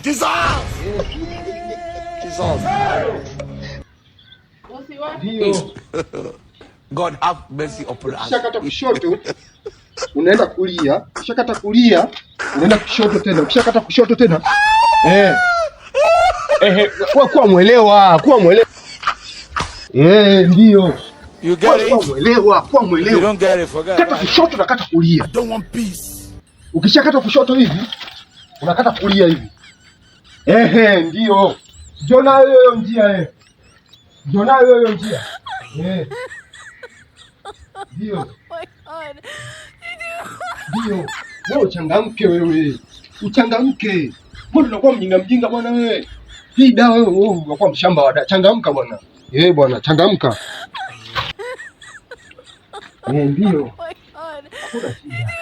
Jesus! Jesus. Ndio. God have mercy upon us. Ukishakata kushoto unaenda kulia, ukishakata kulia unaenda kushoto tena, ukishakata kushoto tena kuwa mwelewa, kuwa mwelewa. Ndio. You get it? Kuwa mwelewa. You don't get it, forget. Kata kushoto na kata kulia. I don't want peace. Ukishakata kushoto hivi unakata kulia hivi. Ndio. Jona hiyo njia Jona hiyo njia. Ndio. Oh my God. Ndio. Wewe uchangamke wewe. Uchangamke. Mbona unakuwa mjinga bwana wewe? Hii dawa wewe unakuwa mshamba wa dawa. Changamka bwana. Bwana, changamka. Ndio. Oh my God. Hakuna shida.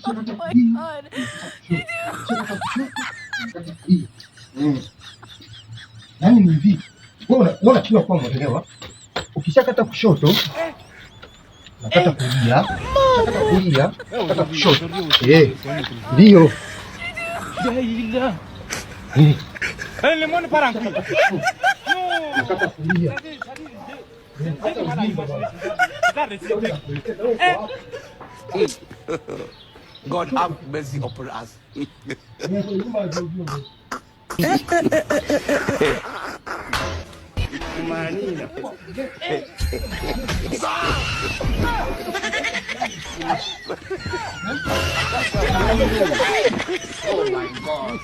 Oh my God. Yaani ni hivi. Wewe unatakiwa kuwa mwelewa. Ukishakata kushoto nakata kulia. Ukishakata kulia, nakata kushoto. Ndio. Nakata kulia. God have mercy upon us. Oh my God.